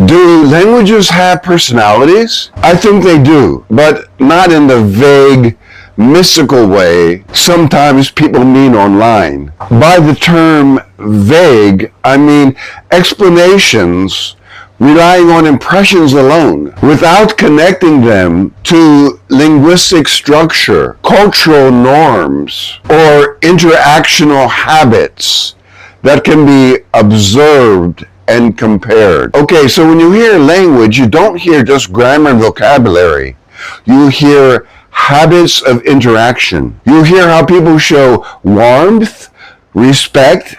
Do languages have personalities? I think they do, but not in the vague, mystical way sometimes people mean online. By the term vague, I mean explanations relying on impressions alone, without connecting them to linguistic structure, cultural norms, or interactional habits that can be observed and compared. Okay, so when you hear language, you don't hear just grammar and vocabulary. You hear habits of interaction. You hear how people show warmth, respect,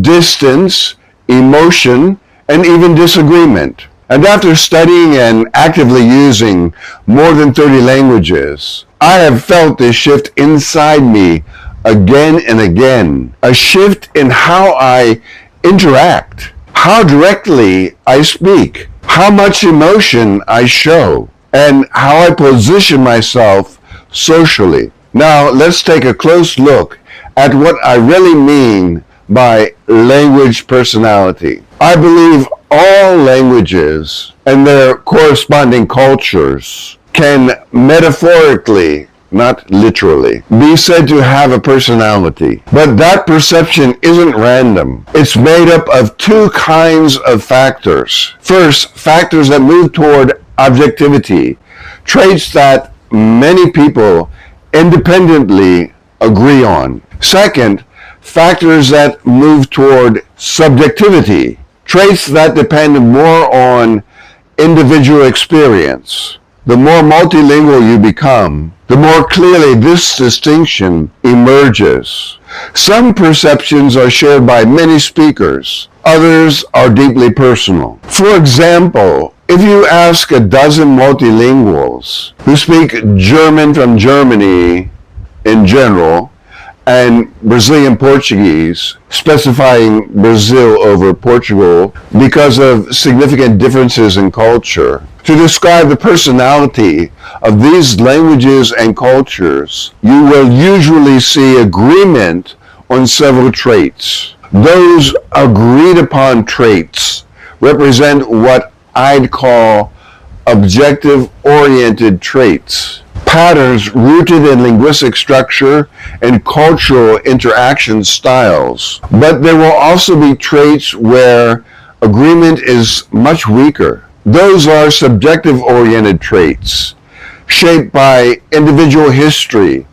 distance, emotion, and even disagreement. And after studying and actively using more than 30 languages, I have felt this shift inside me again and again. A shift in how I interact, how directly I speak, how much emotion I show, and how I position myself socially. Now, let's take a close look at what I really mean by language personality. I believe all languages and their corresponding cultures can metaphorically, not literally, be said to have a personality. But that perception isn't random. It's made up of two kinds of factors. First, factors that move toward objectivity, traits that many people independently agree on. Second, factors that move toward subjectivity, traits that depend more on individual experience. The more multilingual you become, the more clearly this distinction emerges. Some perceptions are shared by many speakers. Others are deeply personal. For example, if you ask a dozen multilinguals who speak German from Germany in general, and Brazilian Portuguese, specifying Brazil over Portugal because of significant differences in culture, to describe the personality of these languages and cultures, you will usually see agreement on several traits. Those agreed upon traits represent what I'd call objective-oriented traits, patterns rooted in linguistic structure and cultural interaction styles. But there will also be traits where agreement is much weaker. Those are subjective-oriented traits, shaped by individual history,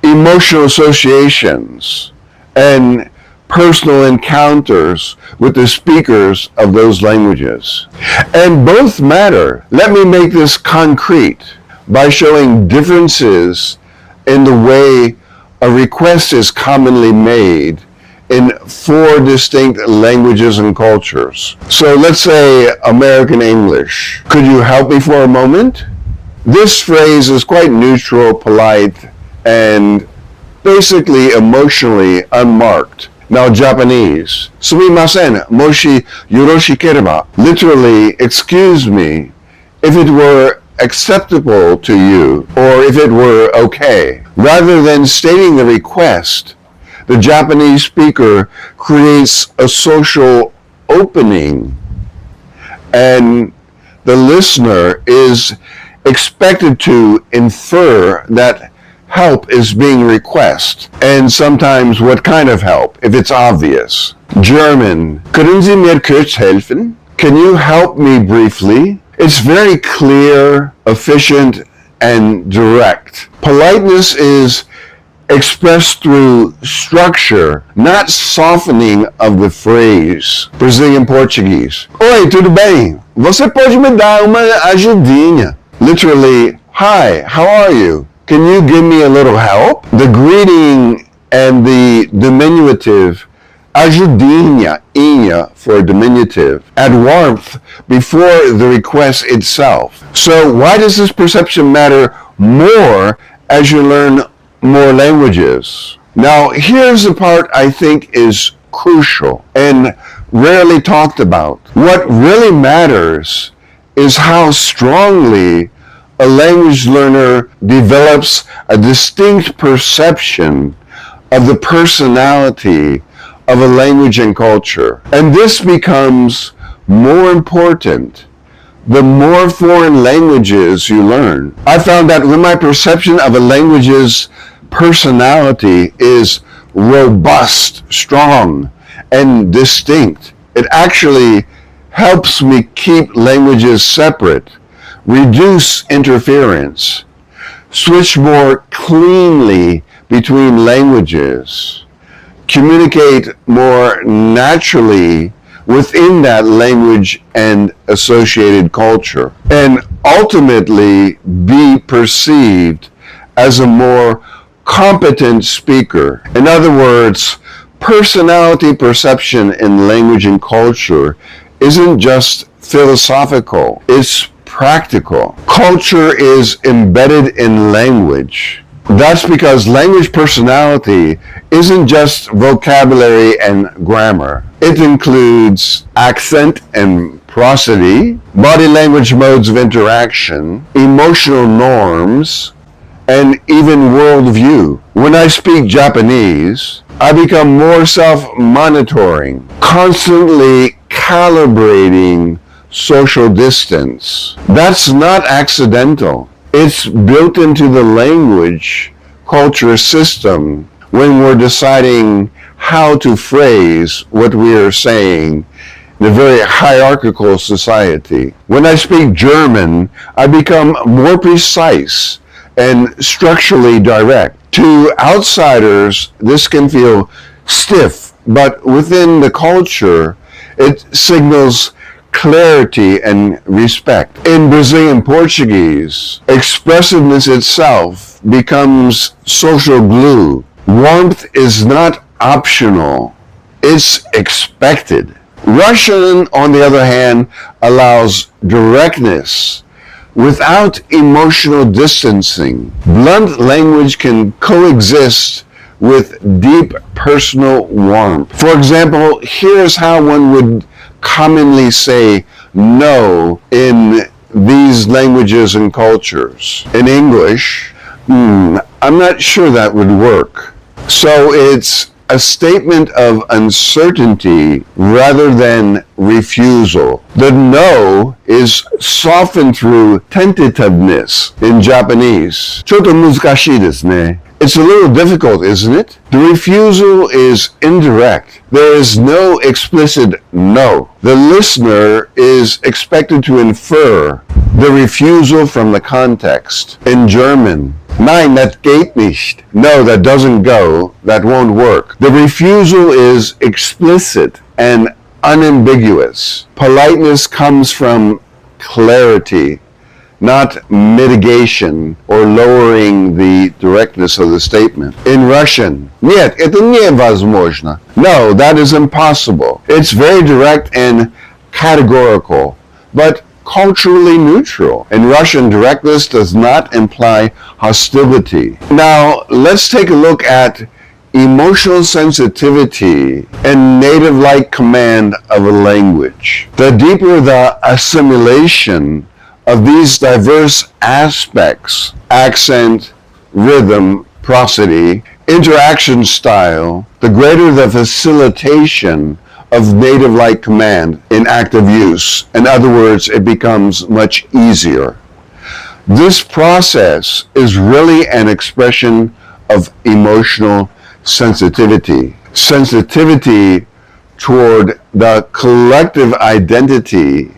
emotional associations, and personal encounters with the speakers of those languages. And both matter. Let me make this concrete by showing differences in the way a request is commonly made in 4 distinct languages and cultures. So let's say American English. Could you help me for a moment? This phrase is quite neutral, polite, and basically emotionally unmarked. Now Japanese. Sumimasen, moshi yoroshikereba. Literally, excuse me, if it were acceptable to you, or if it were okay. Rather than stating the request, the Japanese speaker creates a social opening, and the listener is expected to infer that help is being requested, and sometimes what kind of help, if it's obvious. German. Können Sie mir kurz helfen? Can you help me briefly? It's very clear, efficient, and direct. Politeness is expressed through structure, not softening of the phrase. Brazilian Portuguese. Oi, tudo bem? Você pode me dar uma ajudinha? Literally, hi, how are you? Can you give me a little help? The greeting and the diminutive, ajudinha, inha for diminutive, add warmth before the request itself. So why does this perception matter more as you learn more languages? Now, here's the part I think is crucial and rarely talked about. What really matters is how strongly a language learner develops a distinct perception of the personality of a language and culture. And this becomes more important the more foreign languages you learn. I found that when my perception of a language's personality is robust, strong, and distinct, it actually helps me keep languages separate, reduce interference, switch more cleanly between languages, communicate more naturally within that language and associated culture, and ultimately be perceived as a more competent speaker. In other words, personality perception in language and culture isn't just philosophical, it's practical. Culture is embedded in language. That's because language personality isn't just vocabulary and grammar. It includes accent and prosody, body language modes of interaction, emotional norms, and even worldview. When I speak Japanese, I become more self-monitoring, constantly calibrating social distance. That's not accidental. It's built into the language culture system when we're deciding how to phrase what we are saying in a very hierarchical society. When I speak German, I become more precise and structurally direct. To outsiders, this can feel stiff, but within the culture, it signals clarity and respect. In Brazilian Portuguese, expressiveness itself becomes social glue. Warmth is not optional, it's expected. Russian, on the other hand, allows directness without emotional distancing. Blunt language can coexist with deep personal warmth. For example, here's how one would commonly say no in these languages and cultures. In English, I'm not sure that would work. So it's a statement of uncertainty rather than refusal. The no is softened through tentativeness in Japanese. ちょっと難しいですね. It's a little difficult, isn't it? The refusal is indirect. There is no explicit no. The listener is expected to infer the refusal from the context. In German, nein, das geht nicht. No, that doesn't go. That won't work. The refusal is explicit and unambiguous. Politeness comes from clarity, not mitigation or lowering the directness of the statement. In Russian, нет, это невозможно. No, that is impossible. It's very direct and categorical, but culturally neutral. In Russian, directness does not imply hostility. Now, let's take a look at emotional sensitivity and native-like command of a language. The deeper the assimilation of these diverse aspects, accent, rhythm, prosody, interaction style, the greater the facilitation of native-like command in active use. In other words, it becomes much easier. This process is really an expression of emotional sensitivity. Sensitivity toward the collective identity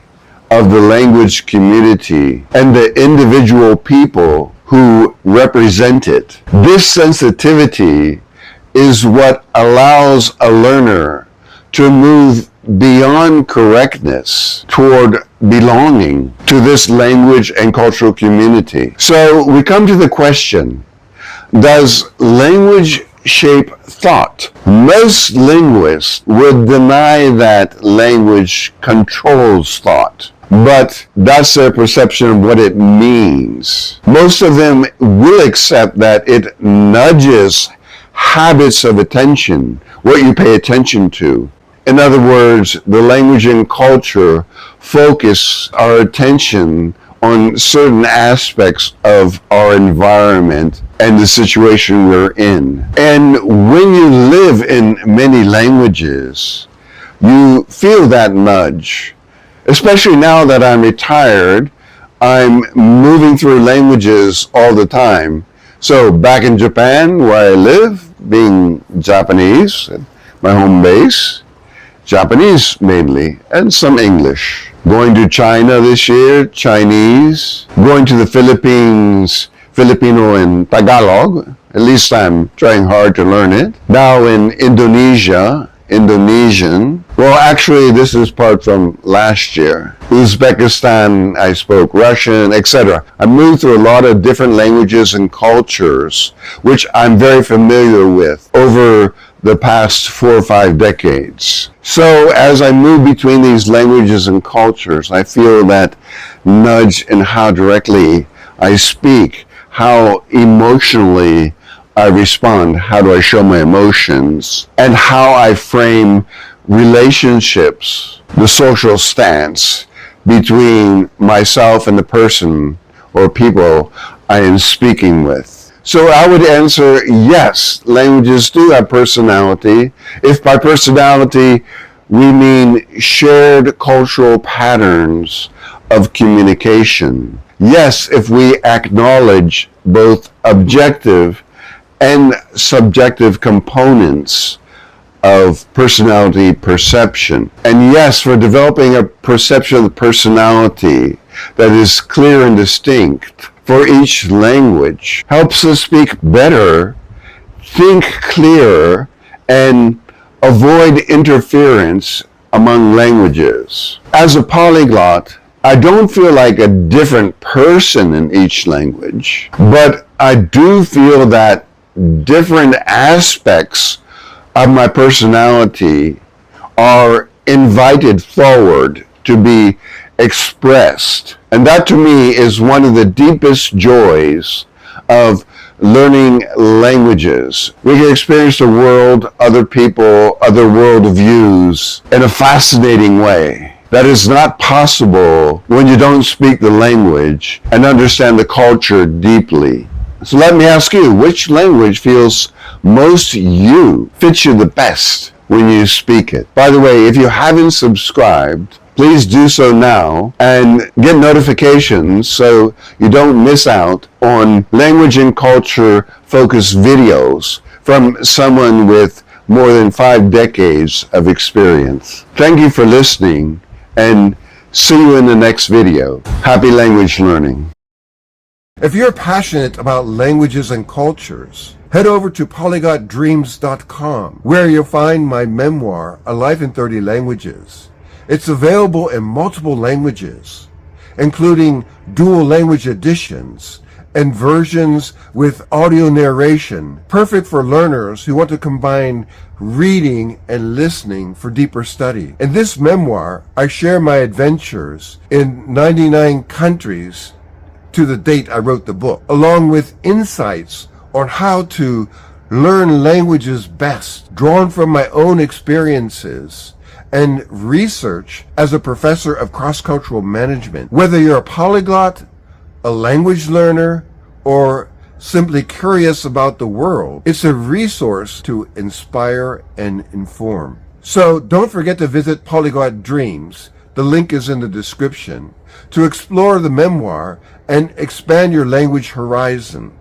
of the language community and the individual people who represent it. This sensitivity is what allows a learner to move beyond correctness toward belonging to this language and cultural community. So we come to the question, does language shape thought? Most linguists would deny that language controls thought, but that's their perception of what it means. Most of them will accept that it nudges habits of attention, what you pay attention to. In other words, the language and culture focus our attention on certain aspects of our environment and the situation we're in. And when you live in many languages, you feel that nudge. Especially now that I'm retired, I'm moving through languages all the time. So back in Japan, where I live, being Japanese, my home base, Japanese mainly, and some English. Going to China this year, Chinese. Going to the Philippines, Filipino and Tagalog. At least I'm trying hard to learn it. Now in Indonesia, Indonesian. Well, actually, this is part from last year. Uzbekistan, I spoke Russian, etc. I moved through a lot of different languages and cultures, which I'm very familiar with over the past 4 or 5 decades. So as I move between these languages and cultures, I feel that nudge in how directly I speak, how emotionally I respond, how do I show my emotions, and how I frame relationships, the social stance between myself and the person or people I am speaking with. So I would answer, yes, languages do have personality. If by personality we mean shared cultural patterns of communication. Yes, if we acknowledge both objective and subjective components of personality perception. And yes, for developing a perception of personality that is clear and distinct for each language helps us speak better, think clearer, and avoid interference among languages. As a polyglot, I don't feel like a different person in each language, but I do feel that different aspects of my personality are invited forward to be expressed. And that to me is one of the deepest joys of learning languages. We can experience the world, other people, other world views in a fascinating way. That is not possible when you don't speak the language and understand the culture deeply. So let me ask you, which language feels most you, fits you the best when you speak it? By the way, if you haven't subscribed, please do so now and get notifications so you don't miss out on language and culture focused videos from someone with more than 5 decades of experience. Thank you for listening and see you in the next video. Happy language learning. If you're passionate about languages and cultures, head over to polyglotdreams.com, where you'll find my memoir, A Life in 30 Languages. It's available in multiple languages, including dual language editions and versions with audio narration, perfect for learners who want to combine reading and listening for deeper study. In this memoir, I share my adventures in 99 countries to the date I wrote the book, along with insights on how to learn languages best, drawn from my own experiences and research as a professor of cross-cultural management. Whether you're a polyglot, a language learner, or simply curious about the world, it's a resource to inspire and inform. So don't forget to visit Polyglot Dreams, the link is in the description, to explore the memoir and expand your language horizon.